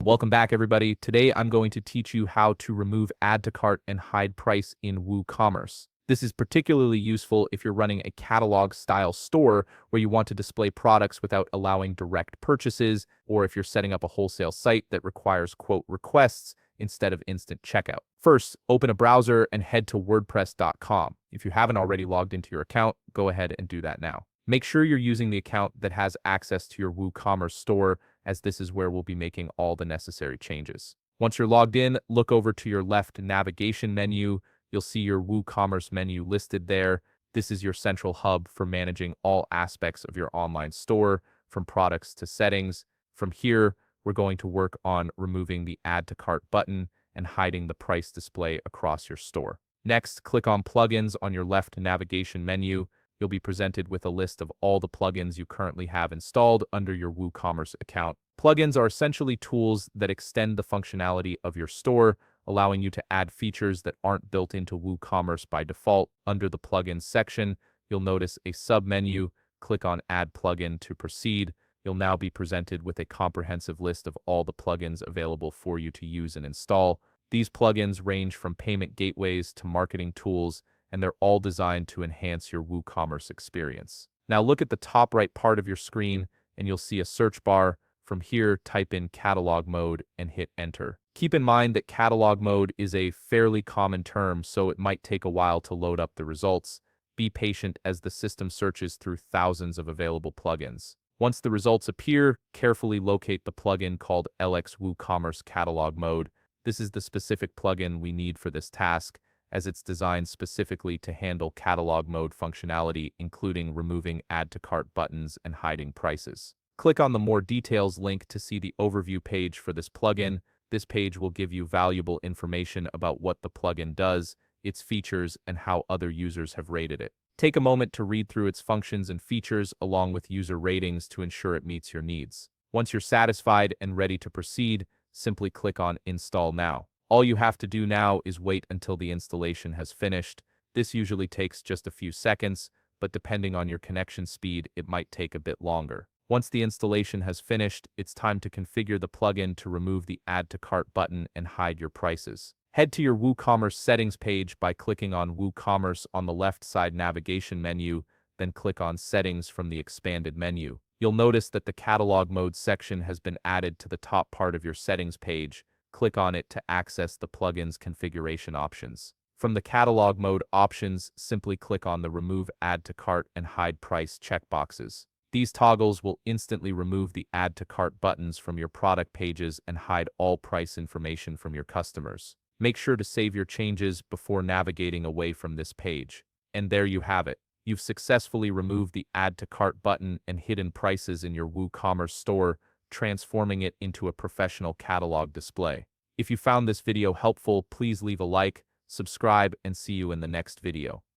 Welcome back, everybody. Today, I'm going to teach you how to remove add to cart and hide price in WooCommerce. This is particularly useful if you're running a catalog-style store where you want to display products without allowing direct purchases, or if you're setting up a wholesale site that requires quote requests instead of instant checkout. First, open a browser and head to wordpress.com. If you haven't already logged into your account, go ahead and do that now. Make sure you're using the account that has access to your WooCommerce store, as this is where we'll be making all the necessary changes. Once you're logged in, look over to your left navigation menu. You'll see your WooCommerce menu listed there. This is your central hub for managing all aspects of your online store, from products to settings. From here, we're going to work on removing the Add to Cart button and hiding the price display across your store. Next, click on Plugins on your left navigation menu. You'll be presented with a list of all the plugins you currently have installed under your WooCommerce account. Plugins are essentially tools that extend the functionality of your store, allowing you to add features that aren't built into WooCommerce by default. Under the Plugins section, you'll notice a sub-menu. Click on Add Plugin to proceed. You'll now be presented with a comprehensive list of all the plugins available for you to use and install. These plugins range from payment gateways to marketing tools, and they're all designed to enhance your WooCommerce experience. Now look at the top right part of your screen, and you'll see a search bar. From here, type in catalog mode and hit enter. Keep in mind that catalog mode is a fairly common term, so it might take a while to load up the results. Be patient as the system searches through thousands of available plugins. Once the results appear, carefully locate the plugin called LX WooCommerce Catalog Mode. This is the specific plugin we need for this task, as it's designed specifically to handle catalog mode functionality, including removing add to cart buttons and hiding prices. Click on the More Details link to see the overview page for this plugin. This page will give you valuable information about what the plugin does, its features, and how other users have rated it. Take a moment to read through its functions and features along with user ratings to ensure it meets your needs. Once you're satisfied and ready to proceed, simply click on Install Now. All you have to do now is wait until the installation has finished. This usually takes just a few seconds, but depending on your connection speed, it might take a bit longer. Once the installation has finished, it's time to configure the plugin to remove the Add to Cart button and hide your prices. Head to your WooCommerce settings page by clicking on WooCommerce on the left side navigation menu, then click on Settings from the expanded menu. You'll notice that the Catalog Mode section has been added to the top part of your settings page. Click on it to access the plugin's configuration options. From the Catalog Mode options, simply click on the Remove Add to Cart and Hide Price checkboxes. These toggles will instantly remove the Add to Cart buttons from your product pages and hide all price information from your customers. Make sure to save your changes before navigating away from this page. And there you have it. You've successfully removed the Add to Cart button and hidden prices in your WooCommerce store, transforming it into a professional catalog display. If you found this video helpful, please leave a like, subscribe, and see you in the next video.